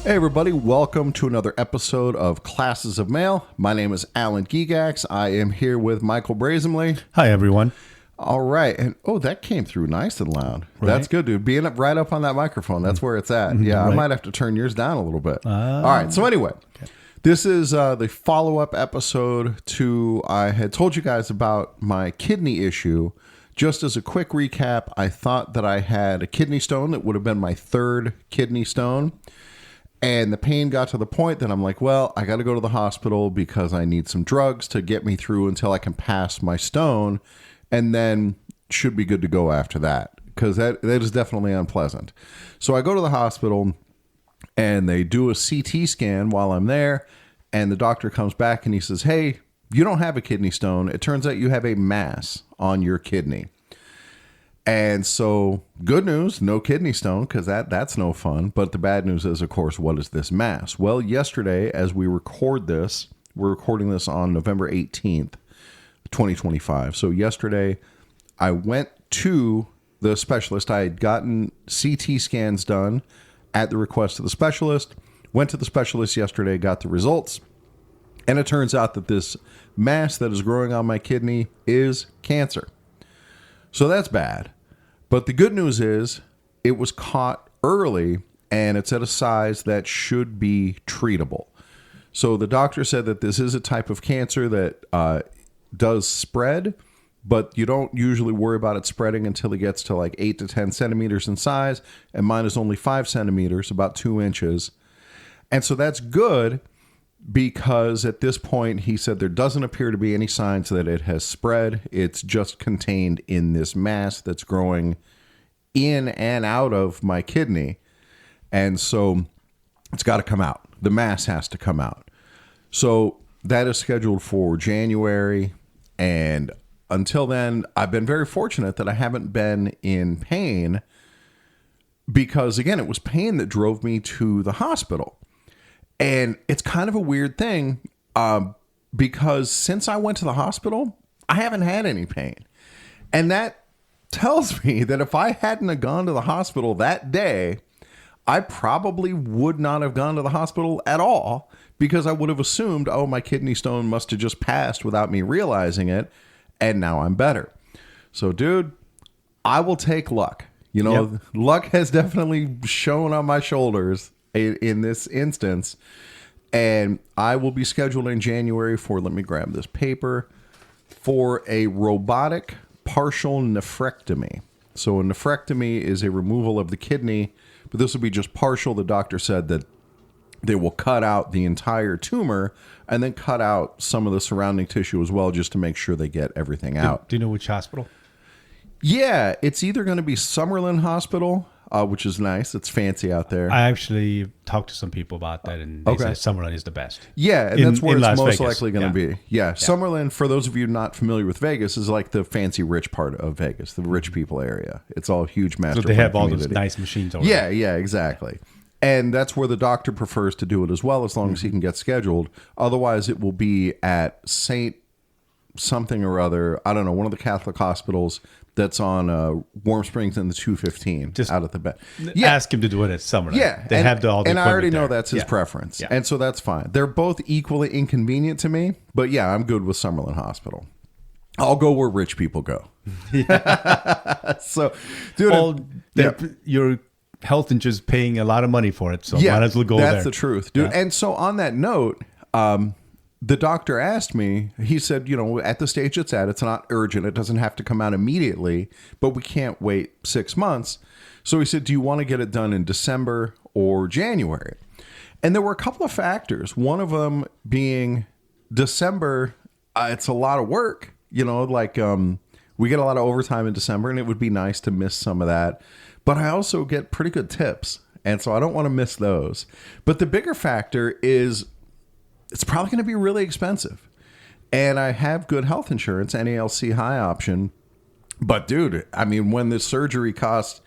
Hey everybody, welcome to another episode of Classes of Mail. My name is Alan Gigax. I am here with Michael Brazenly. Hi everyone. All right, and that came through nice and loud. Right. That's good, dude. Being up right up on that microphone, that's where it's at. Yeah, Right. I might have to turn yours down a little bit. All right, so anyway, this is the follow-up episode to I had told you guys about my kidney issue. Just as a quick recap, I thought that I had a kidney stone that would have been my third kidney stone. And the pain got to the point that I'm like, well, I got to go to the hospital because I need some drugs to get me through until I can pass my stone, and then should be good to go after that, because that is definitely unpleasant. So I go to the hospital, and they do a CT scan while I'm there, and the doctor comes back and he says, hey, you don't have a kidney stone. It turns out you have a mass on your kidney. And so, good news, no kidney stone, because that's no fun. But the bad news is, of course, what is this mass? Well, yesterday, as we record this, we're recording this on November 18th, 2025. So yesterday, I went to the specialist. I had gotten CT scans done at the request of the specialist. Went to the specialist yesterday, got the results. And it turns out that this mass that is growing on my kidney is cancer. So that's bad. But the good news is it was caught early and it's at a size that should be treatable. So the doctor said that this is a type of cancer that does spread, but you don't usually worry about it spreading until it gets to like 8 to 10 centimeters in size. And mine is only 5 centimeters, about 2 inches. And so that's good because at this point, he said there doesn't appear to be any signs that it has spread. It's just contained in this mass that's growing in and out of my kidney. And so it's got to come out. The mass has to come out. So that is scheduled for January. And until then, I've been very fortunate that I haven't been in pain because, again, it was pain that drove me to the hospital. And it's kind of a weird thing because since I went to the hospital, I haven't had any pain. And that tells me that if I hadn't have gone to the hospital that day, I probably would not have gone to the hospital at all because I would have assumed, oh, my kidney stone must have just passed without me realizing it. And now I'm better. So, dude, I will take luck. You know, Yep. Luck has definitely shown on my shoulders in this instance, and I will be scheduled in January for, let me grab this paper, for a robotic partial nephrectomy. So a nephrectomy is a removal of the kidney, but this will be just partial. The doctor said that they will cut out the entire tumor and then cut out some of the surrounding tissue as well, just to make sure they get everything out. Do you know which hospital? Yeah, it's either going to be Summerlin Hospital, which is nice. It's fancy out there. I actually talked to some people about that, and they said Summerlin is the best. Yeah, and that's where it's Las most Vegas. likely going to be. Yeah, Summerlin, for those of you not familiar with Vegas, is like the fancy rich part of Vegas, the rich people area. It's all huge master. So they have all community. those nice machines over there. Yeah, exactly. And that's where the doctor prefers to do it as well, as long as he can get scheduled. Otherwise, it will be at St. something or other. I don't know, one of the Catholic hospitals that's on Warm Springs and the 215 Just out at the bed. Ask him to do it at Summerlin. Yeah. They have all the and I already know there. that's his preference. Yeah. And so that's fine. They're both equally inconvenient to me. But yeah, I'm good with Summerlin Hospital. I'll go where rich people go. So, dude. Your health insurance is paying a lot of money for it, so might as well go there. That's the truth, dude. Yeah. And so on that note, the doctor asked me, he said, at the stage it's at, it's not urgent. It doesn't have to come out immediately, but we can't wait 6 months. So he said, do you want to get it done in December or January? And there were a couple of factors. One of them being December, it's a lot of work. We get a lot of overtime in December, and it would be nice to miss some of that. But I also get pretty good tips, and so I don't want to miss those. But the bigger factor is it's probably going to be really expensive. And I have good health insurance, NALC high option. But, dude, I mean, when the surgery costs,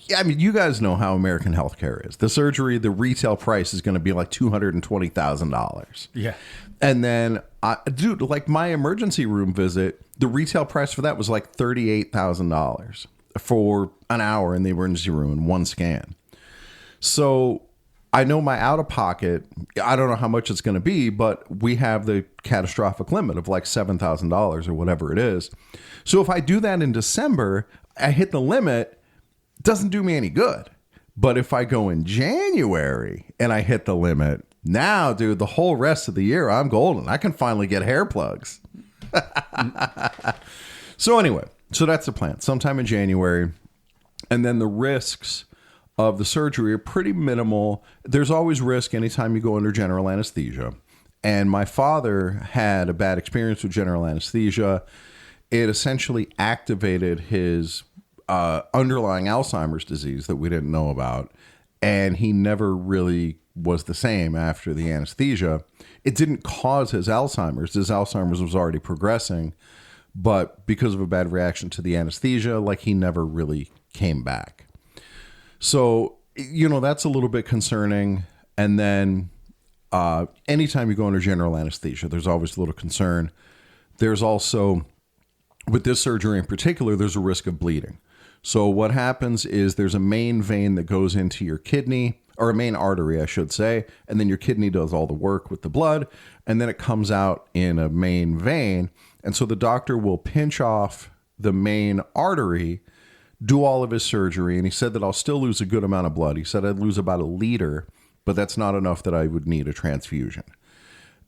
you guys know how American healthcare is. The surgery, the retail price is going to be like $220,000. Yeah. And then, like my emergency room visit, the retail price for that was like $38,000 for an hour in the emergency room and one scan. So I know my out of pocket, I don't know how much it's going to be, but we have the catastrophic limit of like $7,000 or whatever it is. So if I do that in December, I hit the limit, it doesn't do me any good. But if I go in January and I hit the limit, now, dude, the whole rest of the year, I'm golden. I can finally get hair plugs. So anyway, so that's the plan. Sometime in January. And then the risks of the surgery are pretty minimal. There's always risk anytime you go under general anesthesia. And my father had a bad experience with general anesthesia. It essentially activated his underlying Alzheimer's disease that we didn't know about. And he never really was the same after the anesthesia. It didn't cause his Alzheimer's. His Alzheimer's was already progressing. But because of a bad reaction to the anesthesia, like he never really came back. So, you know, that's a little bit concerning. And then anytime you go under general anesthesia, there's always a little concern. There's also, with this surgery in particular, there's a risk of bleeding. So what happens is there's a main vein that goes into your kidney, or a main artery, I should say, and then your kidney does all the work with the blood, and then it comes out in a main vein. And so the doctor will pinch off the main artery, do all of his surgery, and he said that I'll still lose a good amount of blood. He said I'd lose about 1 liter, but that's not enough that I would need a transfusion.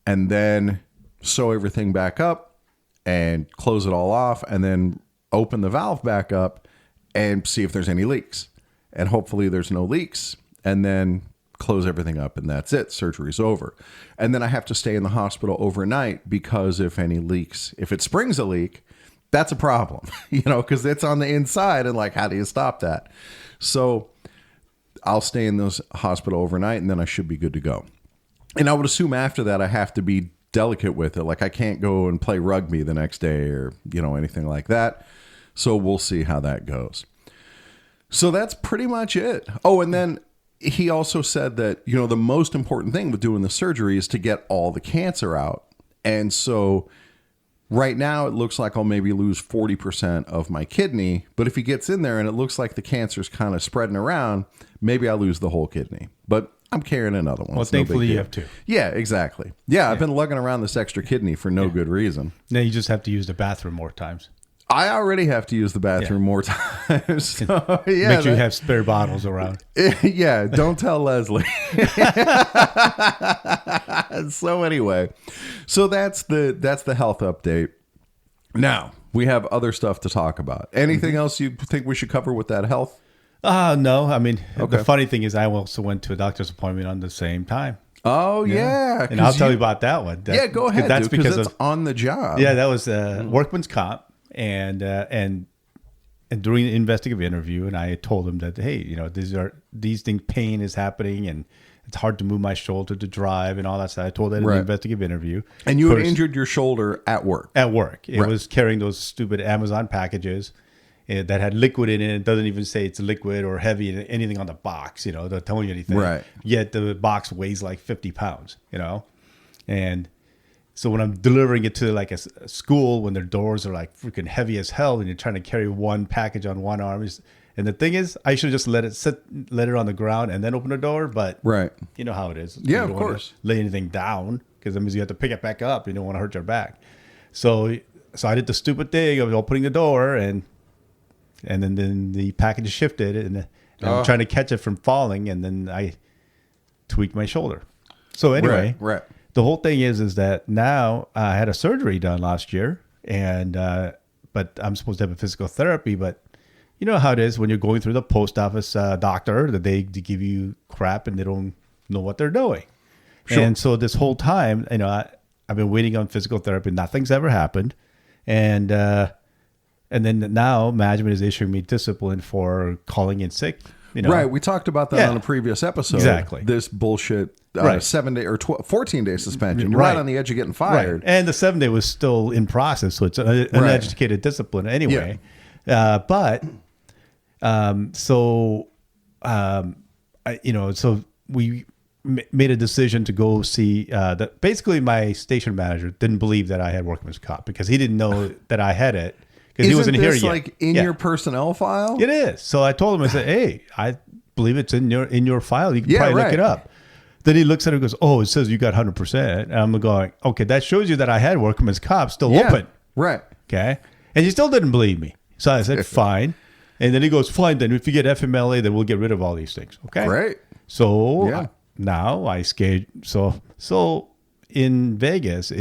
And then sew everything back up and close it all off, and then open the valve back up and see if there's any leaks. And hopefully there's no leaks, and then close everything up, and that's it. Surgery's over. And then I have to stay in the hospital overnight because if any leaks, if it springs a leak, that's a problem, you know, because it's on the inside, and like, how do you stop that? So I'll stay in this hospital overnight, and then I should be good to go. And I would assume after that, I have to be delicate with it. Like, I can't go and play rugby the next day or, you know, anything like that. So we'll see how that goes. So that's pretty much it. Oh, and then he also said that, you know, the most important thing with doing the surgery is to get all the cancer out. And so right now it looks like I'll maybe lose 40% of my kidney. But if he gets in there and it looks like the cancer's kind of spreading around, maybe I lose the whole kidney. But I'm carrying another one. Well, thankfully you have two. Yeah, exactly. Yeah, I've been lugging around this extra kidney for no good reason. Now you just have to use the bathroom more times. I already have to use the bathroom more times. So, make sure you have spare bottles around. Yeah, don't tell Leslie. So anyway, so that's the health update. Now, we have other stuff to talk about. Anything else you think we should cover with that health? No. I mean, the funny thing is I also went to a doctor's appointment on the same time. Oh, yeah. And I'll tell you about that one. Yeah, go ahead. That's because it's on the job. Yeah, that was workman's comp. And during the investigative interview, and I told him that, hey, you know, these things, pain is happening, and it's hard to move my shoulder to drive and all that stuff. I told that in the investigative interview. And you had injured your shoulder at work. At work. It was carrying those stupid Amazon packages that had liquid in it. It doesn't even say it's liquid or heavy, anything on the box, you know, they'll tell you anything. Right. Yet the box weighs like 50 pounds, you know, and so when I'm delivering it to like a school, when their doors are like freaking heavy as hell, and you're trying to carry one package on one arm, and the thing is, I should have just let it on the ground and then open the door. But you know how it is. Yeah, of course. Lay anything down because that means you have to pick it back up. You don't want to hurt your back. So I did the stupid thing of opening the door, and then the package shifted, and I'm trying to catch it from falling, and then I tweaked my shoulder. So anyway, the whole thing is that now I had a surgery done last year, and but I'm supposed to have a physical therapy. But you know how it is when you're going through the post office doctor, that they give you crap and they don't know what they're doing. Sure. And so this whole time, you know, I've been waiting on physical therapy. Nothing's ever happened, and then now management is issuing me discipline for calling in sick. You know? Right. We talked about that on a previous episode. Exactly. This bullshit 7-day or 14-day suspension. You're right on the edge of getting fired. Right. And the 7-day was still in process, so it's an uneducated discipline anyway. Yeah. So we made a decision to go see that. Basically, my station manager didn't believe that I had workman's comp because he didn't know that I had it. Because he wasn't here yet. Like in your personnel file? It is. So I told him, I said, hey, I believe it's in your file. You can probably look it up. Then he looks at it and goes, "Oh, it says you got 100%." And I'm going, "Okay, that shows you that I had workman's comp still open." Right. Okay. And he still didn't believe me. So I said, "Fine." And then he goes, "Fine, then if you get FMLA, then we'll get rid of all these things." Okay. Great. So now I skate. So in Vegas,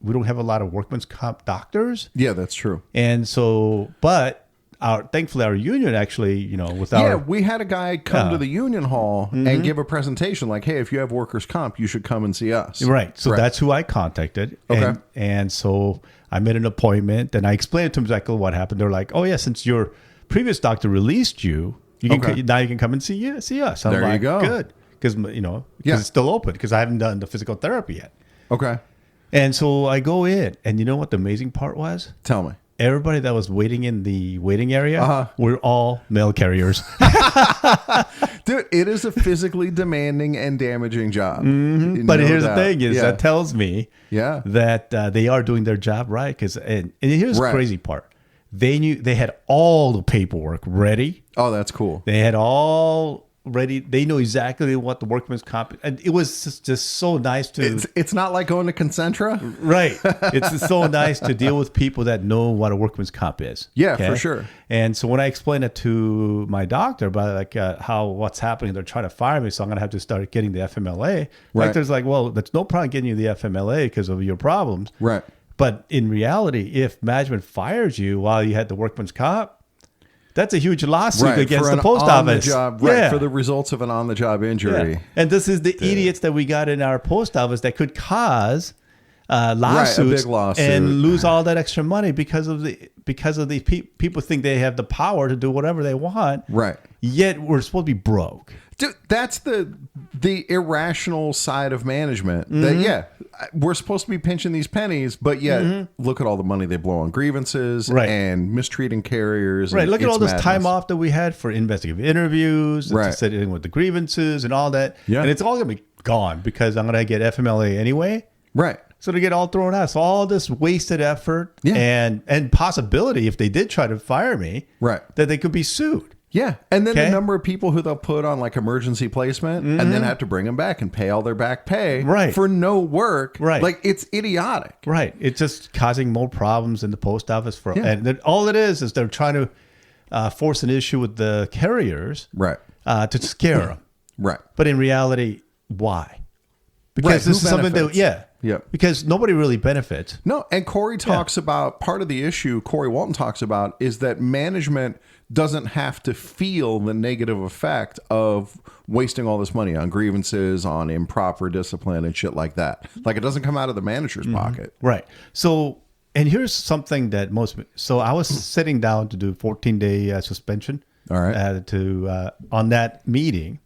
we don't have a lot of workman's comp doctors. Yeah, that's true. And so, but thankfully our union actually, we had a guy come to the union hall and give a presentation like, hey, if you have workers' comp, you should come and see us. Right. So that's who I contacted. Okay. And so I made an appointment and I explained to him exactly what happened. They're like, "Oh yeah, since your previous doctor released you, now you can come and see us." I'm there like, you go. Good. Because, it's still open because I haven't done the physical therapy yet. Okay. And so I go in and you know what the amazing part was? Tell me. Everybody that was waiting in the waiting area were all mail carriers. Dude, it is a physically demanding and damaging job. But here's the thing is that tells me that they are doing their job right. And here's the crazy part. They had all the paperwork ready. Oh, that's cool. They had all ready. They know exactly what the workman's comp. And it was just so nice to. It's not like going to Concentra, right? It's so nice to deal with people that know what a workman's comp is. Yeah, for sure. And so when I explained it to my doctor about what's happening, they're trying to fire me, so I'm gonna have to start getting the FMLA. Right. Doctor's like, "Well, that's no problem getting you the FMLA because of your problems." Right. But in reality, if management fires you while you had the workman's comp, that's a huge lawsuit against the post office. For the results of an on-the-job injury. Yeah. And this is the idiots that we got in our post office that could cause lawsuits, a big lawsuit, and lose all that extra money because of these people think they have the power to do whatever they want. Right. Yet we're supposed to be broke. Dude, that's the irrational side of management. That we're supposed to be pinching these pennies, but yet look at all the money they blow on grievances and mistreating carriers. Right. Look at all this madness. time off that we had for investigative interviews, to sit in with the grievances and all that. Yeah. And it's all gonna be gone because I'm gonna get FMLA anyway. Right. So they get all thrown out. So all this wasted effort and possibility, if they did try to fire me, that they could be sued. Yeah. And then the number of people who they'll put on like emergency placement and then have to bring them back and pay all their back pay for no work. Right. Like it's idiotic. Right. It's just causing more problems in the post office. And all it is they're trying to force an issue with the carriers to scare them. Right. But in reality, why? Because this is something that, because nobody really benefits. No, and Corey talks about part of the issue Corey Walton talks about is that management doesn't have to feel the negative effect of wasting all this money on grievances, on improper discipline and shit like that. Like it doesn't come out of the manager's pocket. Right. So, and here's something that so I was sitting down to do 14-day suspension. All right. On that meeting.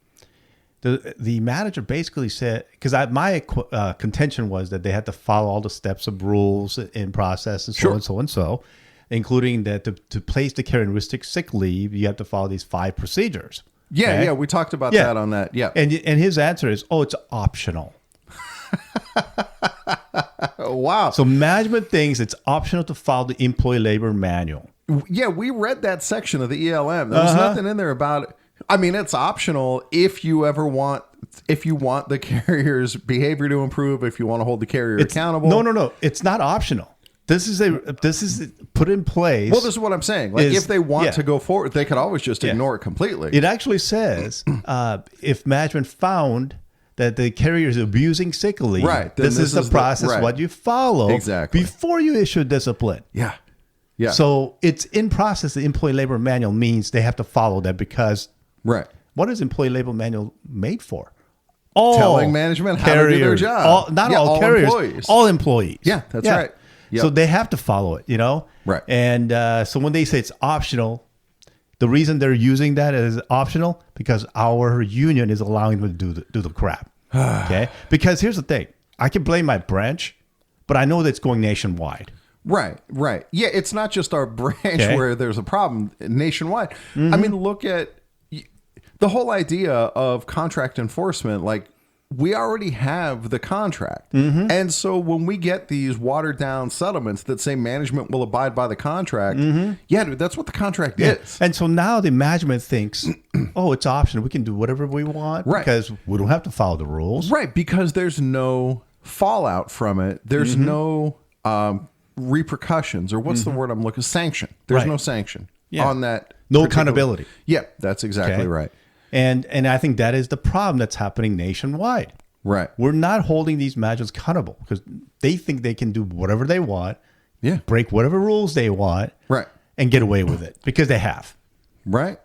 The manager basically said, because my contention was that they had to follow all the steps of rules and process and so on and so and so, including that to place the carry and restrict sick leave, you have to follow these 5 procedures. Yeah, yeah, we talked about that on that. Yeah, and his answer is, "Oh, it's optional." Wow. So management thinks it's optional to follow the employee labor manual. Yeah, we read that section of the ELM. There was nothing in there about it. I mean, it's optional if you want the carrier's behavior to improve, if you want to hold the carrier accountable. No. It's not optional. This is put in place. Well, this is what I'm saying. Like, if they want to go forward, they could always just ignore it completely. It actually says if management found that the carrier is abusing sick leave, this is the process what you follow before you issue discipline. Yeah. Yeah. So it's in process. The employee labor manual means they have to follow that because what is employee labor manual made for? Telling management how to do their job. Not all carriers, employees. All employees. Yeah, that's right. Yep. So they have to follow it, Right. And so when they say it's optional, the reason they're using that as optional because our union is allowing them to do the crap. Okay. Because here's the thing: I can blame my branch, but I know that it's going nationwide. Right. Yeah, it's not just our branch where there's a problem nationwide. I mean, look at the whole idea of contract enforcement. Like, we already have the contract. And so when we get these watered down settlements that say management will abide by the contract, dude, that's what the contract is. And so now the management thinks oh, it's optional. We can do whatever we want because we don't have to follow the rules. Right, because there's no fallout from it. There's no repercussions, or what's the word I'm looking? Sanction. There's no sanction on that. No accountability. Yeah, that's exactly right. And I think that is the problem that's happening nationwide. Right. We're not holding these matches accountable because they think they can do whatever they want, break whatever rules they want, and get away with it because they have. Right.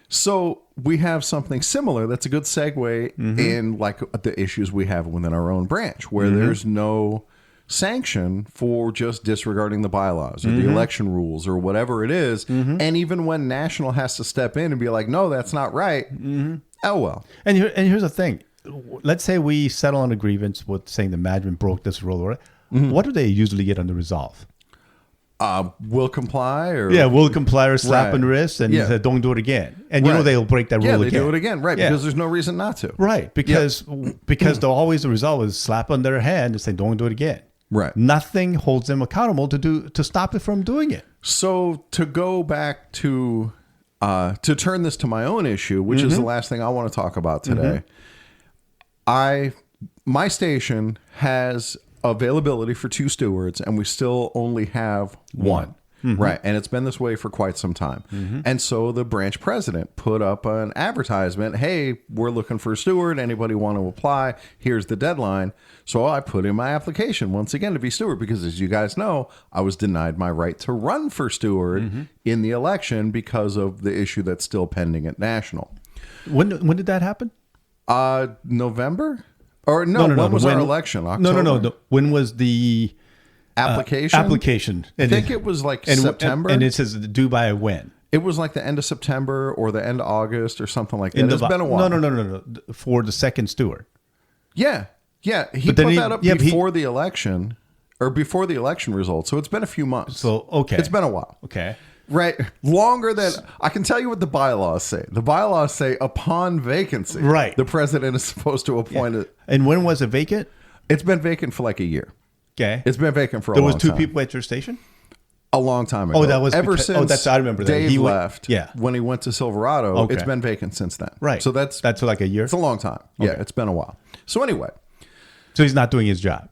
So we have something similar. That's a good segue in like the issues we have within our own branch, where there's no sanction for just disregarding the bylaws or the election rules or whatever it is. And even when national has to step in and be like, no, that's not right. Oh, well. And here's the thing. Let's say we settle on a grievance with saying the management broke this rule. What do they usually get on the resolve? Will comply or will comply or slap on the wrist and say, don't do it again. And you know they'll break that rule again. Yeah, they do it again, because there's no reason not to. Right, because always the result is slap on their hand and say, don't do it again. Right. Nothing holds them accountable to stop it from doing it. So to go back to turn this to my own issue, which is the last thing I want to talk about today. My station has availability for 2 stewards, and we still only have 1. Right. And it's been this way for quite some time. And so the branch president put up an advertisement. Hey, we're looking for a steward. Anybody want to apply? Here's the deadline. So I put in my application once again to be steward because, as you guys know, I was denied my right to run for steward in the election because of the issue that's still pending at national. When did that happen? November? Or no, when was our election? October? No. When was the application? I think it was like September. And it says due by when? It was like the end of September or the end of August or something like that. It's been a while. No. For the second steward. Yeah. He put that up before the election or before the election results. So it's been a few months. So, okay. It's been a while. Okay. Right. Longer than I can tell you what the bylaws say. The bylaws say upon vacancy, the president is supposed to appoint it. And when was it vacant? It's been vacant for like a year. Okay. It's been vacant for a long time. There was 2 people at your station? A long time ago. Oh, that was ever since I remember that. Dave left. When he went to Silverado, it's been vacant since then. Right. So that's like a year? It's a long time. Okay. Yeah, it's been a while. So anyway. So he's not doing his job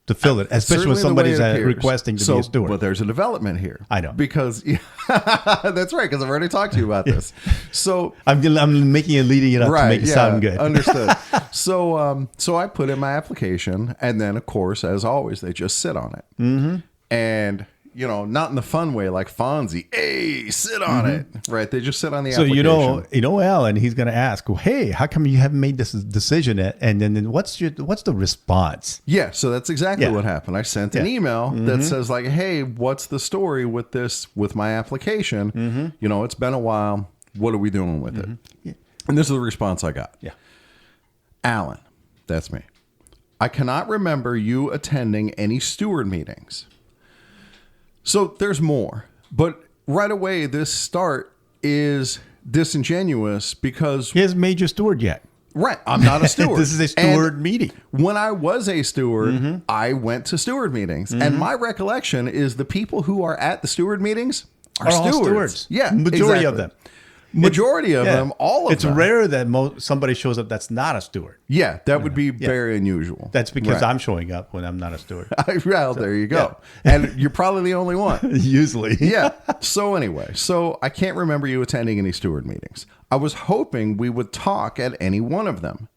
to fill it, especially when somebody's requesting to be a steward. But there's a development here. I know. Because, that's right, because I've already talked to you about this. So I'm making it, leading it up to make it sound good. Understood. So I put in my application, and then, of course, as always, they just sit on it. And, not in the fun way like Fonzie. Hey, sit on it. Right? They just sit on the application. So, Alan, he's going to ask, well, hey, how come you haven't made this decision yet? And then what's the response? Yeah, so that's exactly what happened. I sent an email that says like, hey, what's the story with my application? It's been a while. What are we doing with it? Yeah. And this is the response I got. Yeah. Alan, that's me. I cannot remember you attending any steward meetings. So there's more, but right away, this start is disingenuous because he hasn't made you steward yet. Right. I'm not a steward. This is a steward meeting. When I was a steward, I went to steward meetings. And my recollection is the people who are at the steward meetings are stewards. Yeah. Majority of them. Majority of them, all of them. It's rare that somebody shows up that's not a steward. Yeah, that would be very unusual. That's because I'm showing up when I'm not a steward. Well, there you go. Yeah. And you're probably the only one. Usually. Yeah. So anyway, I can't remember you attending any steward meetings. I was hoping we would talk at any one of them.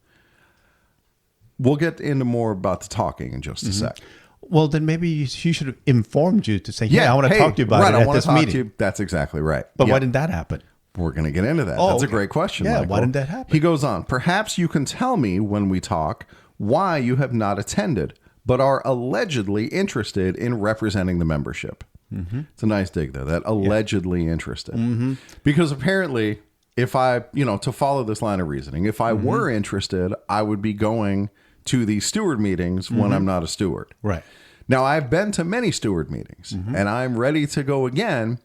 We'll get into more about the talking in just a sec. Well, then maybe she should have informed you to say, I want to talk to you about it at this meeting. That's exactly right. But why didn't that happen? We're going to get into that. That's a great question, Michael. Why didn't that happen? He goes on, perhaps you can tell me when we talk why you have not attended, but are allegedly interested in representing the membership. It's a nice dig there, that allegedly interested. Because apparently, if I, to follow this line of reasoning, if I were interested, I would be going to these steward meetings when I'm not a steward. Right. Now, I've been to many steward meetings, and I'm ready to go again,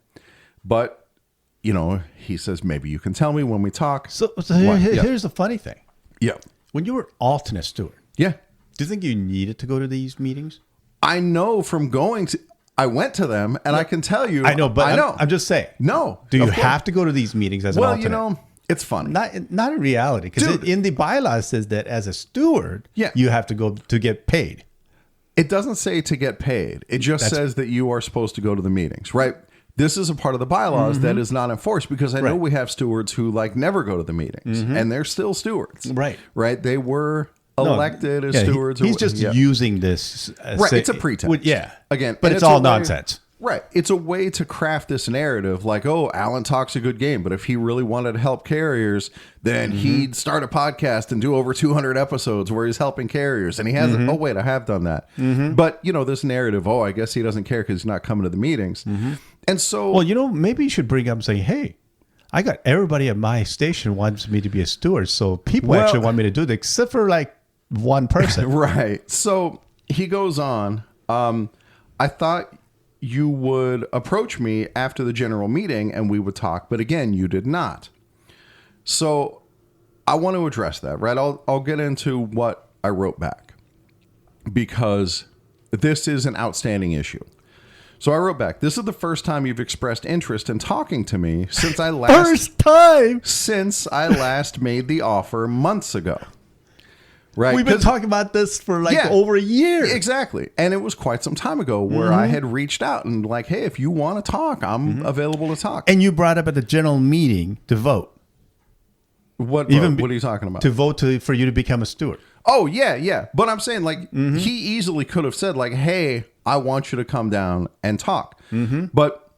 but he says, maybe you can tell me when we talk. So here's the funny thing. Yeah. When you were alternate steward. Yeah. Do you think you needed to go to these meetings? I know from I went to them and I can tell you. I know, but I'm just saying. No. Do you have to go to these meetings as an alternate? It's funny. Not in reality, because in the bylaws it says that as a steward, you have to go to get paid. It doesn't say to get paid. It just says that you are supposed to go to the meetings, right? This is a part of the bylaws that is not enforced, because I know we have stewards who like never go to the meetings and they're still stewards. Right. Right. They were elected as stewards. He's just using this. Right. It's a pretense. Again. But it's all nonsense. Right. It's a way to craft this narrative like, oh, Alan talks a good game, but if he really wanted to help carriers, then he'd start a podcast and do over 200 episodes where he's helping carriers. And he hasn't. Oh, wait, I have done that. But, you know, this narrative, oh, I guess he doesn't care because he's not coming to the meetings. And so. Well, you know, maybe you should bring up and say, hey, I got everybody at my station wants me to be a steward. So people actually want me to do this, except for like one person. Right. So he goes on. I thought you would approach me after the general meeting and we would talk, but again, you did not. So I want to address that, right? I'll get into what I wrote back, because this is an outstanding issue. So I wrote back, this is the first time you've expressed interest in talking to me since I last made the offer months ago. Right. We've been talking about this for over a year. Exactly. And it was quite some time ago where I had reached out and like, hey, if you want to talk, I'm available to talk. And you brought up at the general meeting to vote. What are you talking about? To vote for you to become a steward. Oh, yeah. But I'm saying like he easily could have said like, hey, I want you to come down and talk.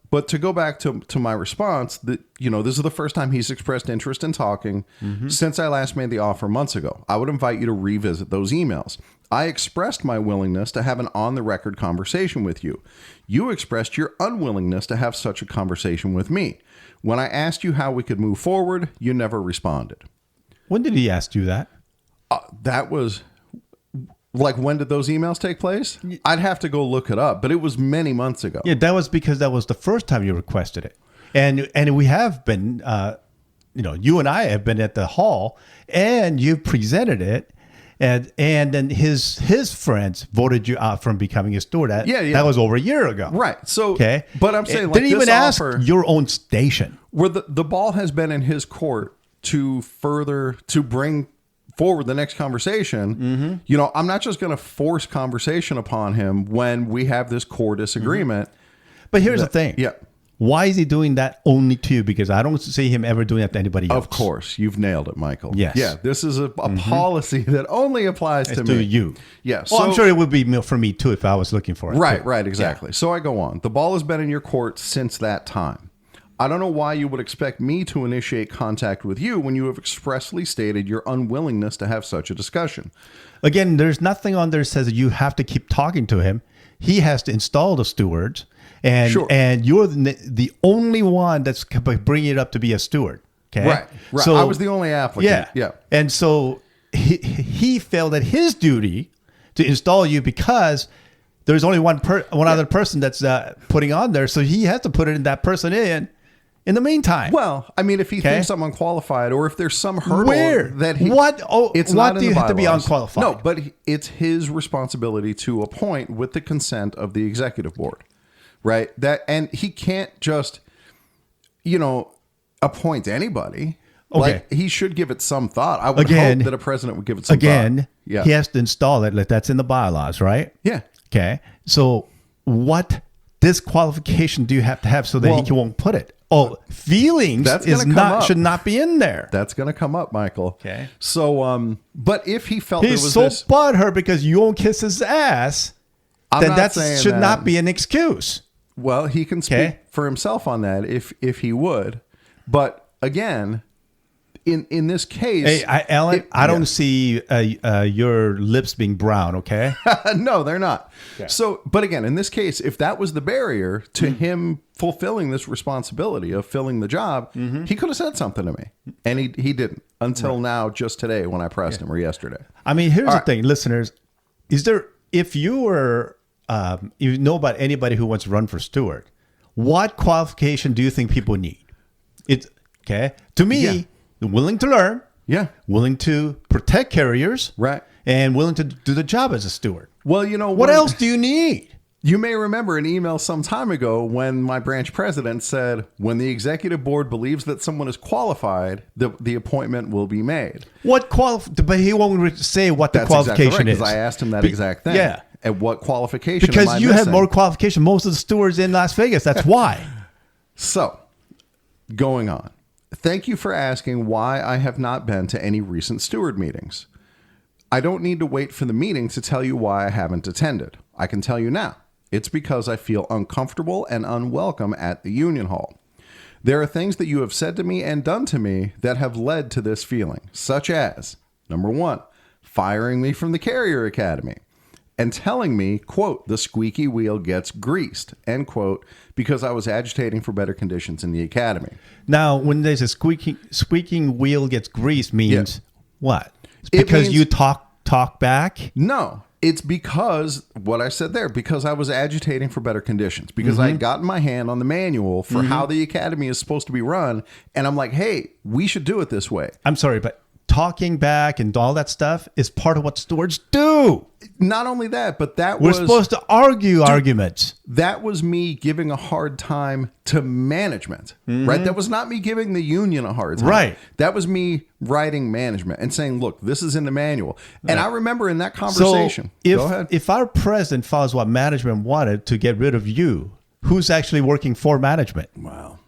But to go back to my response, that, you know, this is the first time he's expressed interest in talking since I last made the offer months ago. I would invite you to revisit those emails. I expressed my willingness to have an on-the-record conversation with you. You expressed your unwillingness to have such a conversation with me. When I asked you how we could move forward, you never responded. When did he ask you that? That was... Like, when did those emails take place? I'd have to go look it up, but it was many months ago. Yeah, that was because that was the first time you requested it. And we have been, you and I have been at the hall, and you presented it, and then his friends voted you out from becoming a steward. That was over a year ago. Right. So, but I'm saying, like, didn't even ask your own station. Where the ball has been in his court to bring forward the next conversation. You know, I'm not just going to force conversation upon him when we have this core disagreement. But here's the thing. Yeah. Why is he doing that only to you? Because I don't see him ever doing that to anybody else. Of course. You've nailed it, Michael. Yes. Yeah. This is a policy that only applies to me. To you. Yeah. Well, I'm sure it would be for me too if I was looking for it. Right. Exactly. Yeah. So I go on. The ball has been in your court since that time. I don't know why you would expect me to initiate contact with you when you have expressly stated your unwillingness to have such a discussion. Again, there's nothing on there that says that you have to keep talking to him. He has to install the stewards, and you're the only one that's bringing it up to be a steward. Okay, right. So I was the only applicant. Yeah. And so he felt that his duty to install you because there's only one other person that's putting on there, so he has to put it in that person in the meantime. Well, I mean, if he thinks I'm unqualified, or if there's some hurdle that he... It's what do you have to be unqualified? No, but it's his responsibility to appoint with the consent of the executive board, right? And he can't just, appoint anybody. Okay. Like, he should give it some thought. I would hope that a president would give it some thought. He has to install it. That's in the bylaws, right? Yeah. Okay. So what disqualification do you have to have so that he won't put it? Oh, feelings should not be in there. That's going to come up, Michael. Okay. So, but if he felt he's so butthurt because you won't kiss his ass, then that should not be an excuse. Well, he can speak for himself on that if he would. But again, in this case, hey, Alan, I don't see your lips being brown. Okay. No, they're not. Okay. So, but again, in this case, if that was the barrier to him fulfilling this responsibility of filling the job, he could have said something to me, and he didn't until now, just today when I pressed him, or yesterday. I mean, here's the thing, listeners: if you were you know about anybody who wants to run for steward, what qualification do you think people need? It's to me. Yeah. Willing to learn, willing to protect carriers, right, and willing to do the job as a steward. Well, what else do you need? You may remember an email some time ago when my branch president said, when the executive board believes that someone is qualified, the appointment will be made. But he won't say what the qualification exactly right, is. because I asked him that exact thing. Yeah. And what qualification because am I you missing? have more qualification. Most of the stewards in Las Vegas. That's why. So, going on. Thank you for asking why I have not been to any recent steward meetings. I don't need to wait for the meeting to tell you why I haven't attended. I can tell you now. It's because I feel uncomfortable and unwelcome at the union hall. There are things that you have said to me and done to me that have led to this feeling, such as, number 1, firing me from the Carrier Academy and telling me, quote, the squeaky wheel gets greased, end quote, because I was agitating for better conditions in the academy. Now, when there's a squeaking wheel gets greased means what? It's It because means- you talk back? No, it's because what I said there, because I was agitating for better conditions, because I had gotten my hand on the manual for how the academy is supposed to be run. And I'm like, hey, we should do it this way. I'm sorry, but talking back and all that stuff is part of what stewards do. Not only that, but We're supposed to argue arguments. that was me giving a hard time to management, right? That was not me giving the union a hard time. Right. That was me writing management and saying, look, this is in the manual. And I remember in that conversation, So go ahead. if our president follows what management wanted to get rid of you, who's actually working for management? Wow.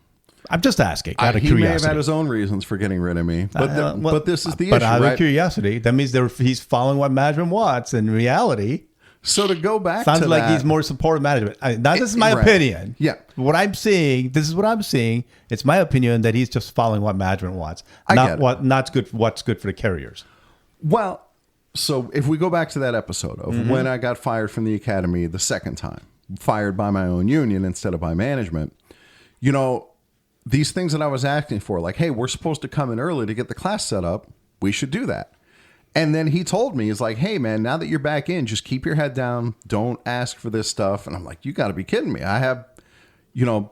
I'm just asking out of He curiosity. may have had his own reasons for getting rid of me, but, but this is the But issue, out right? of curiosity, that means he's following what management wants. In reality, So to go back sounds to like that, he's more supportive of management. Now, this is my Right. opinion. Yeah. What I'm seeing, this is what I'm seeing. It's my opinion that he's just following what management wants, get it. what's good for the carriers. Well, so if we go back to that episode of when I got fired from the academy the second time, fired by my own union instead of by management, you know, these things that I was asking for, like, hey, we're supposed to come in early to get the class set up. We should do that. And then he told me, he's like, hey, man, now that you're back in, just keep your head down. Don't ask for this stuff. And I'm like, you got to be kidding me. I have, you know,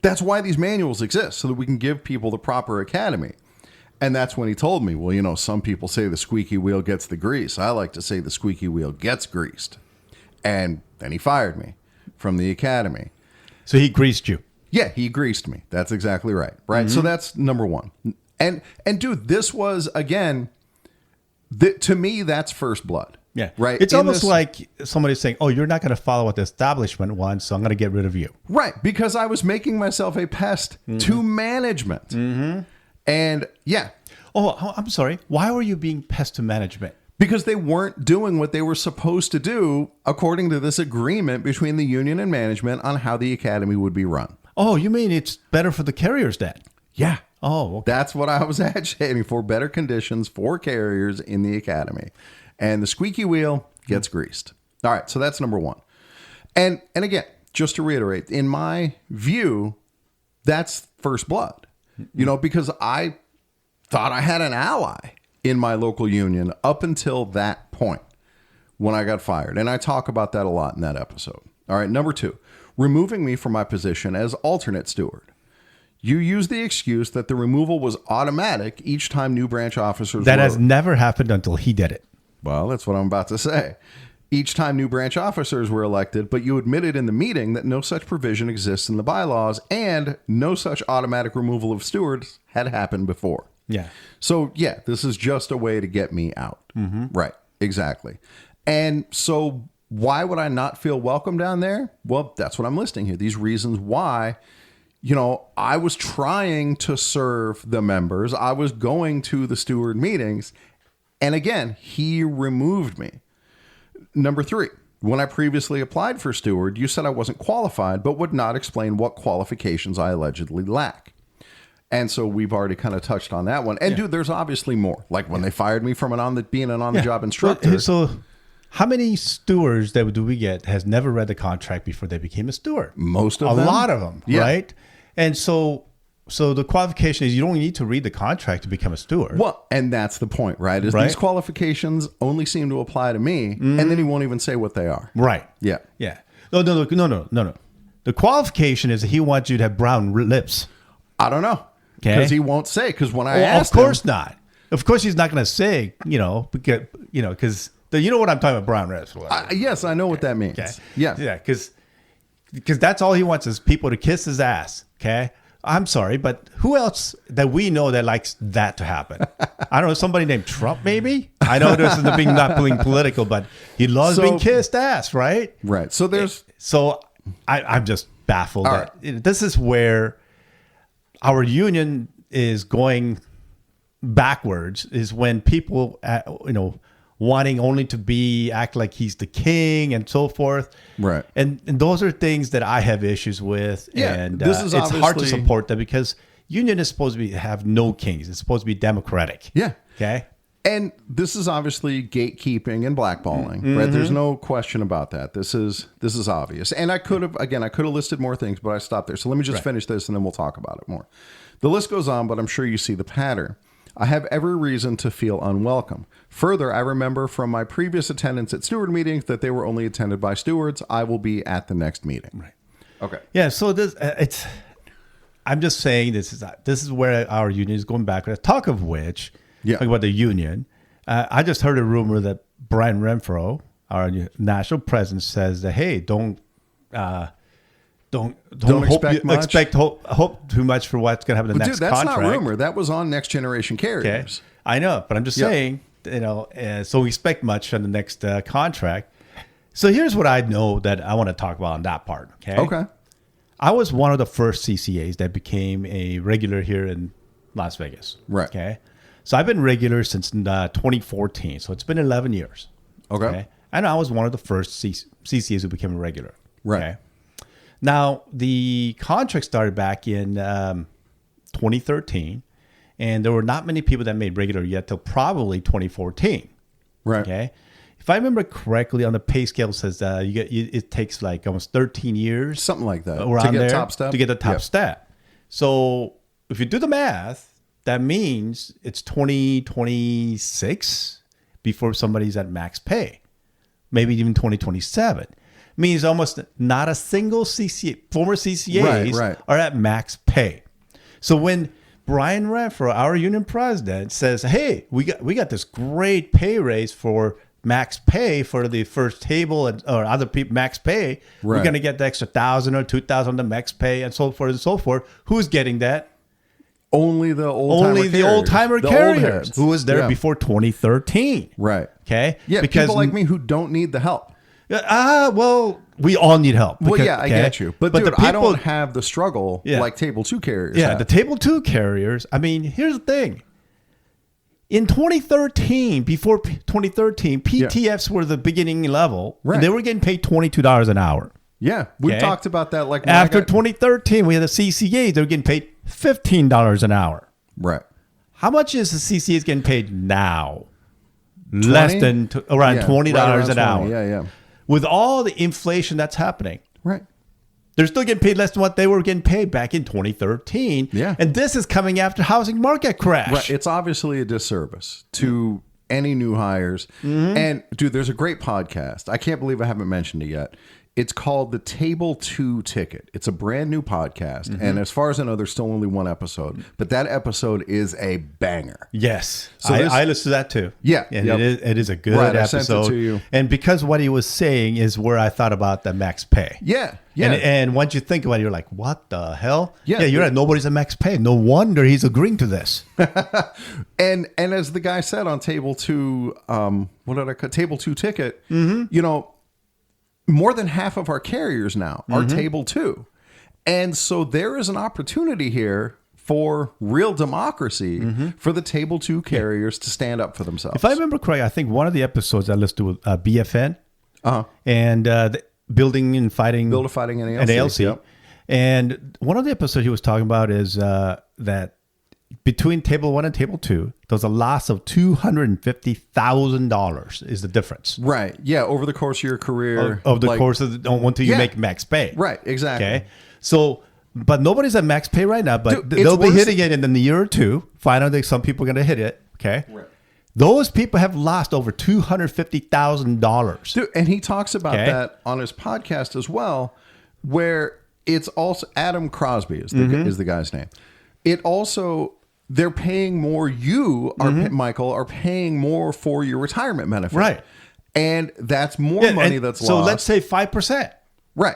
that's why these manuals exist, so that we can give people the proper academy. And that's when he told me, well, you know, some people say the squeaky wheel gets the grease. I like to say the squeaky wheel gets greased. And then he fired me from the academy. So he greased you. Yeah, he greased me. That's exactly right. Right. So that's number 1. And dude, this was, again, to me, that's first blood. Yeah. Right. It's In almost this- like somebody saying, oh, you're not going to follow what the establishment wants, so I'm going to get rid of you. Right. Because I was making myself a pest to management. And yeah, Oh, I'm sorry. Why were you being pest to management? because they weren't doing what they were supposed to do according to this agreement between the union and management on how the academy would be run. Oh, you mean it's better for the carriers then? Yeah. Oh, okay. That's what I was agitating for, better conditions for carriers in the academy. And the squeaky wheel gets greased. All right, so that's number 1. And again, just to reiterate, in my view, that's first blood. You know, because I thought I had an ally in my local union up until that point when I got fired. And I talk about that a lot in that episode. All right, number 2, removing me from my position as alternate steward. You use the excuse that the removal was automatic each time new branch officers That were... has never happened until he did it. Well, that's what I'm about to say. Each time new branch officers were elected, but you admitted in the meeting that no such provision exists in the bylaws and no such automatic removal of stewards had happened before. Yeah. So, yeah, this is just a way to get me out. Right, exactly. And so why would I not feel welcome down there? Well, that's what I'm listing here. These reasons why, you know, I was trying to serve the members. I was going to the steward meetings. And again, he removed me. Number 3, when I previously applied for steward, you said I wasn't qualified, but would not explain what qualifications I allegedly lack. And so we've already kind of touched on that one. And dude, there's obviously more. Like when they fired me from being an on-the-job instructor. So how many stewards that do we get has never read the contract before they became a steward? Most of a them. lot of them, Yeah. right? And so the qualification is you don't need to read the contract to become a steward. Well, and that's the point, right? Is Right. these qualifications only seem to apply to me, and then he won't even say what they are. Right. Yeah. Yeah. No. The qualification is that he wants you to have brown lips. I don't know. Okay. Because he won't say. Because when I Well, asked of course him, not. Of course he's not going to say, because you know what I'm talking about, brown lips. yes, I know what that means. Okay. Yeah. Yeah, because because that's all he wants is people to kiss his ass. Okay. I'm sorry, but who else that we know that likes that to happen? I don't know, somebody named Trump, maybe? I know this is being not being political, but he loves being kissed ass, right? Right. So there's... So I'm just baffled. This is where our union is going backwards, is when people, wanting only to act like he's the king and so forth. Right. And those are things that I have issues with. Yeah, and this is it's hard to support that because union is supposed to have no kings. It's supposed to be democratic. Yeah. Okay. And this is obviously gatekeeping and blackballing, right? There's no question about that. This is obvious. And I could have listed more things, but I stopped there. So let me just finish this and then we'll talk about it more. The list goes on, but I'm sure you see the pattern. I have every reason to feel unwelcome. Further, I remember from my previous attendance at steward meetings that they were only attended by stewards. I will be at the next meeting. Right. Okay. Yeah. So I'm just saying this is where our union is going backwards. Talk of which, talking about the union, I just heard a rumor that Brian Renfro, our national president, says that, hey, don't hope too much for what's going to happen in the next contract. That's not rumor. That was on Next Generation Carriers. Okay. I know, but I'm just saying, so we expect much on the next contract. So here's what I know that I want to talk about on that part. Okay. I was one of the first CCAs that became a regular here in Las Vegas. Right. Okay. So I've been regular since 2014. So it's been 11 years. Okay. And I was one of the first CCAs who became a regular. Right. Okay. Now, the contract started back in 2013, and there were not many people that made regular yet till probably 2014. Right. Okay. If I remember correctly, on the pay scale, it says it takes like almost 13 years. Something like that. Around to get there, top step? To get the top step. So if you do the math, that means it's 2026 before somebody's at max pay. Maybe even 2027. Means almost not a single former CCAs are at max pay. So when Brian Renfro, our union president, says, "Hey, we got this great pay raise for max pay for the first table or other people max pay, we're going to get the extra 1,000 or 2,000 on the max pay and so forth and so forth." Who's getting that? Only the old timer carriers who was there before 2013. Right. Okay. Yeah. Because people like me who don't need the help. Well, we all need help. Well, yeah, I get you. But dude, the people, I don't have the struggle like Table 2 carriers have. The Table 2 carriers, I mean, here's the thing. In 2013, before 2013, PTFs were the beginning level. Right. And they were getting paid $22 an hour. Yeah, we talked about that. Like after 2013, we had the CCAs. They were getting paid $15 an hour. Right. How much is the CCAs getting paid now? 20? Less than around $20 an hour. Yeah. With all the inflation that's happening. Right. They're still getting paid less than what they were getting paid back in 2013. Yeah. And this is coming after housing market crash. Right. It's obviously a disservice to any new hires. Mm-hmm. And dude, there's a great podcast. I can't believe I haven't mentioned it yet. It's called The Table 2 Ticket. It's a brand new podcast. Mm-hmm. And as far as I know, there's still only one episode. But that episode is a banger. Yes. So I listened to that too. Yeah. And it is a good episode. I sent it to you. And because what he was saying is where I thought about the max pay. Yeah. And once you think about it, you're like, what the hell? Yeah, you're right. Nobody's at max pay. No wonder he's agreeing to this. and as the guy said on Table 2, Table 2 Ticket, more than half of our carriers now are Table 2. And so there is an opportunity here for real democracy for the Table 2 carriers to stand up for themselves. If I remember correctly, I think one of the episodes I listened to was BFN and the Building and Fighting and ALC. Yep. And one of the episodes he was talking about is that between Table 1 and Table 2, there's a loss of $250,000 is the difference. Right. Yeah. Over the course of your career. Course of until you make max pay. Right. Exactly. Okay. So, but nobody's at max pay right now, but they'll be hitting it in a year or two. Finally, some people are going to hit it. Okay. Right. Those people have lost over $250,000. Dude, and he talks about that on his podcast as well, where it's also Adam Crosby is the guy's name. It also, they're paying more. Michael, are paying more for your retirement benefit. Right. And that's more money that's lost. So let's say 5%. Right.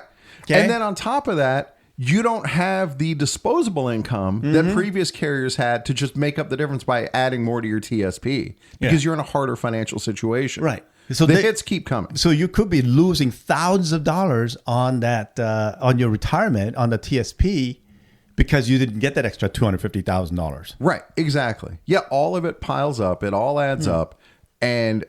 And then on top of that, you don't have the disposable income that previous carriers had to just make up the difference by adding more to your TSP because you're in a harder financial situation. Right. So the hits keep coming. So you could be losing thousands of dollars on that, on your retirement, on the TSP, because you didn't get that extra $250,000. Right. Exactly. Yeah. All of it piles up. It all adds up. And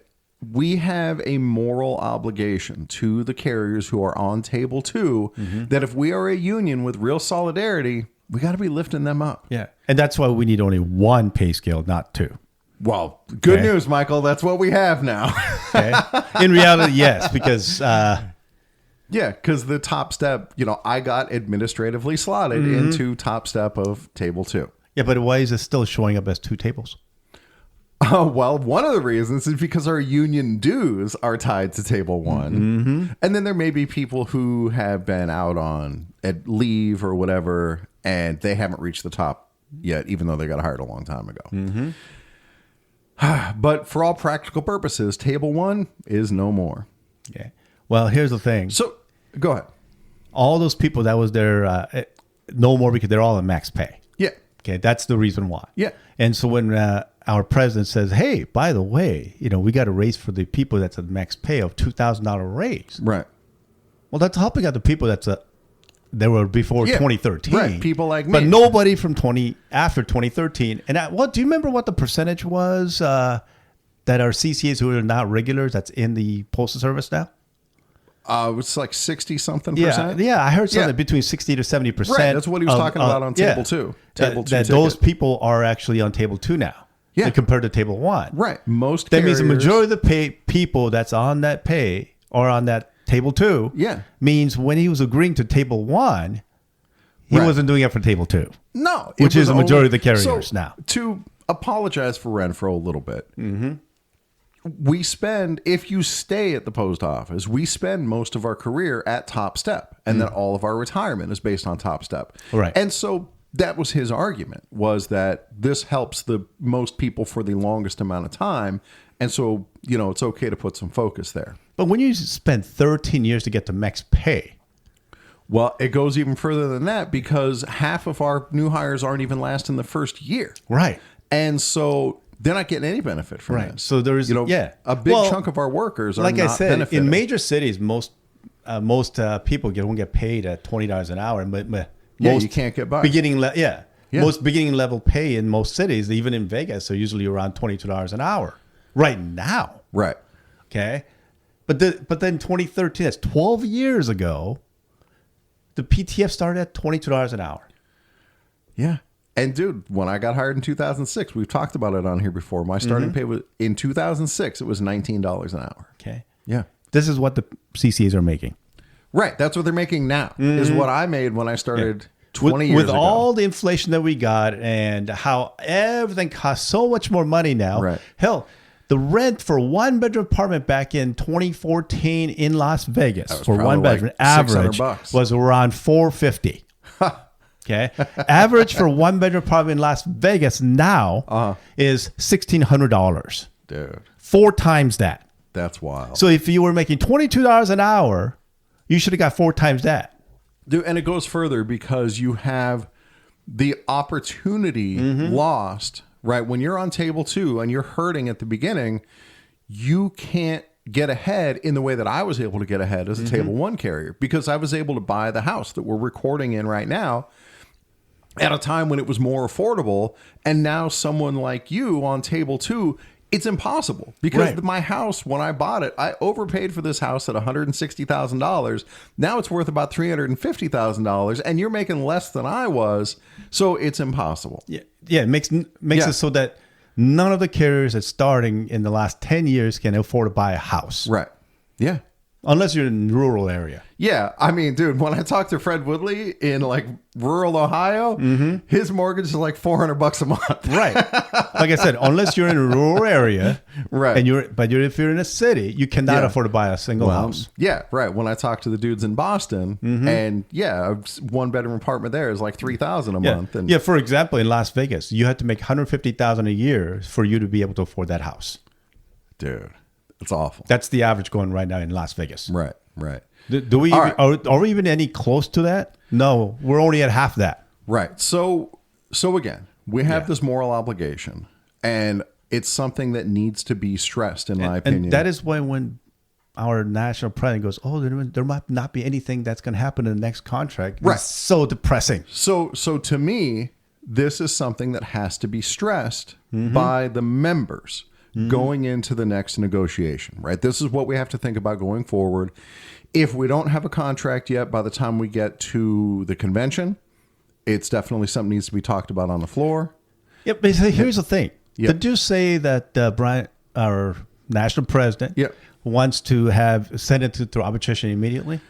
we have a moral obligation to the carriers who are on table 2 that if we are a union with real solidarity, we got to be lifting them up. Yeah. And that's why we need only 1 pay scale, not 2. Well, good news, Michael. That's what we have now. Okay. In reality, yes, because... because the top step, I got administratively slotted into top step of table 2. Yeah, but why is it still showing up as 2 tables? Oh, well, one of the reasons is because our union dues are tied to table 1. And then there may be people who have been out on leave or whatever, and they haven't reached the top yet, even though they got hired a long time ago. But for all practical purposes, table 1 is no more. Yeah. Well, here's the thing. So go ahead. All those people that was there, no more because they're all in max pay. Yeah. Okay. That's the reason why. Yeah. And so when our president says, hey, by the way, we got a raise for the people that's a max pay of $2,000 raise. Right. Well, that's helping out the people they were before 2013. Right. People like me. But nobody from after 2013. And do you remember what the percentage was that our CCAs who are not regulars that's in the Postal Service now? It's like 60-something%. Yeah, I heard something between 60 to 70%. Right, that's what he was talking about on table 2. Table 2 that those people are actually on table 2 now. Yeah, compared to table 1. Right, most that means the majority of the people that's on that pay or on that table 2. Yeah, means when he was agreeing to table 1, he wasn't doing it for table 2. No, which is the majority of the carriers now. To apologize for Renfro a little bit. We spend, if you stay at the post office, we spend most of our career at top step, and then all of our retirement is based on top step. Right. And so that was his argument, was that this helps the most people for the longest amount of time. And so, it's okay to put some focus there. But when you spend 13 years to get to max pay. Well, it goes even further than that because half of our new hires aren't even lasting the first year. Right. And so they're not getting any benefit from this. So there's a big chunk of our workers are like not I said, benefiting. in major cities, most people won't get paid at $20 an hour. But you can't get by. Most beginning level pay in most cities, even in Vegas, are usually around $22 an hour right now. Right. Okay. But then 2013, that's 12 years ago, the PTF started at $22 an hour. Yeah. And dude, when I got hired in 2006, we've talked about it on here before. My starting pay was in 2006, it was $19 an hour. Okay. Yeah. This is what the CCAs are making. Right. That's what they're making now, is what I made when I started 20 years ago. With all the inflation that we got and how everything costs so much more money now. Right. Hell, the rent for 1-bedroom apartment back in 2014 in Las Vegas for 1 bedroom average was around $450. Okay. Average for 1-bedroom apartment in Las Vegas now is $1,600. Dude. 4 times that. That's wild. So if you were making $22 an hour, you should have got 4 times that. Dude, and it goes further because you have the opportunity lost, right? When you're on table 2 and you're hurting at the beginning, you can't get ahead in the way that I was able to get ahead as a table 1 carrier because I was able to buy the house that we're recording in right now at a time when it was more affordable. And now someone like you on table 2, it's impossible because my house, when I bought it, I overpaid for this house at $160,000. Now it's worth about $350,000 and you're making less than I was. So it's impossible. Yeah. It makes it so that none of the carriers that's starting in the last 10 years can afford to buy a house. Right. Yeah. Unless you're in a rural area. Yeah. I mean, dude, when I talked to Fred Woodley in like rural Ohio, his mortgage is like $400 a month. Right. Like I said, unless you're in a rural area, right. And if you're in a city, you cannot afford to buy a single house. Yeah. Right. When I talked to the dudes in Boston and a 1-bedroom apartment there is like $3,000 a month. And for example, in Las Vegas, you had to make $150,000 a year for you to be able to afford that house. Dude. It's awful. That's the average going right now in Las Vegas. Right, right. Do we even, are we even any close to that? No, we're only at half that. Right. So again, we have this moral obligation, and it's something that needs to be stressed, in my opinion. And that is why when our national president goes, there might not be anything that's going to happen in the next contract. Right. It's so depressing. So to me, this is something that has to be stressed by the members going into the next negotiation, right? This is what we have to think about going forward. If we don't have a contract yet, by the time we get to the convention, it's definitely something that needs to be talked about on the floor. Yeah, but here's the thing. Yep. Did you say that Brian, our national president, Yep. wants to have send it to arbitration immediately?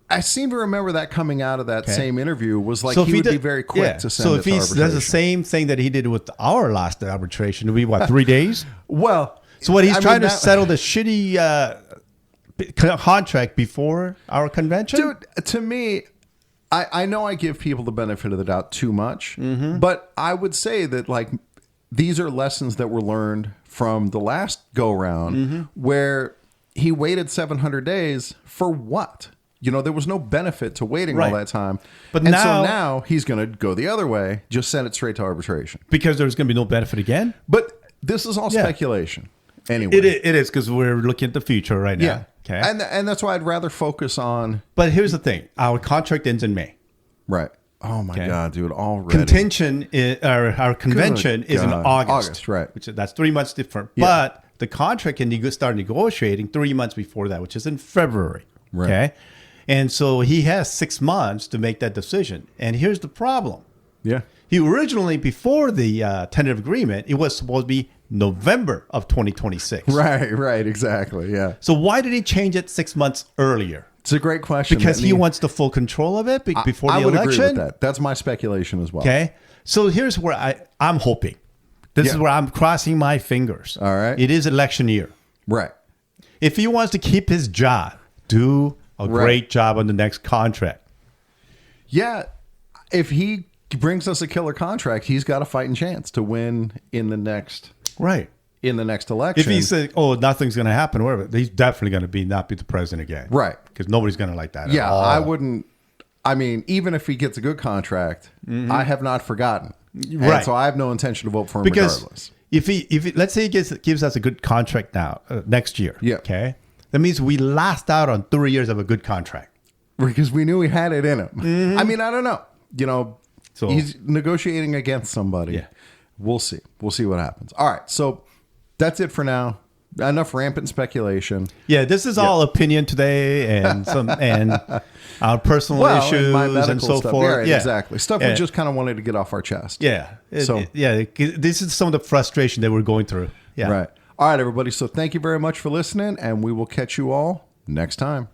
I seem to remember that coming out of that same interview was like So he if would did- be very quick to send So it if to he arbitration. does the same thing that he did with our last arbitration, it'll be what, 3 days? Well, So what he's I trying mean, to that- settle the shitty contract before our convention? Dude, to me, I know I give people the benefit of the doubt too much, but I would say that like these are lessons that were learned from the last go round where he waited 700 days for what? You know, there was no benefit to waiting all Right. that time. But and now- so now he's going to go the other way, just send it straight to arbitration. Because there's going to be no benefit again? But this is all speculation. Anyway. It is because we're looking at the future right now. Yeah. Okay. And that's why I'd rather focus on But here's the thing. Our contract ends in May. right. Oh my God, dude! Already Contention our convention is in God. August. Right? That's 3 months different. Yeah. But the contract can start negotiating 3 months before that, which is in February. Right. Okay. And so he has 6 months to make that decision. And here's the problem. Yeah. He originally, before the tentative agreement, it was supposed to be November of 2026. Right. Exactly. Yeah. So why did he change it 6 months earlier? It's a great question. Because he wants the full control of it before the I would election? agree with that. That's my speculation as well. Okay. So here's where I'm hoping. This is where I'm crossing my fingers. All right. It is election year. Right. If he wants to keep his job, do a great job on the next contract. Yeah. If he brings us a killer contract, he's got a fighting chance to win in the next Right. election. If he says, "Oh, nothing's going to happen," or whatever, he's definitely going to not be the president again. Right. Because nobody's going to like that. Yeah, at all. I wouldn't. I mean, even if he gets a good contract, I have not forgotten. And Right. so I have no intention to vote for him Because regardless. if he let's say he gives us a good contract now next year. Yeah. Okay. That means we last out on 3 years of a good contract. Because we knew he had it in him. I mean, I don't know. You know, So- he's negotiating against somebody. Yeah. We'll see. We'll see what happens. All right. So that's it for now. Enough rampant speculation. Yeah, this is all opinion today and our personal issues and my medical and so stuff. forth. Yeah, exactly. Stuff we just kind of wanted to get off our chest. Yeah. So- This is some of the frustration that we're going through. Yeah. Right. All right, everybody. So thank you very much for listening, and we will catch you all next time.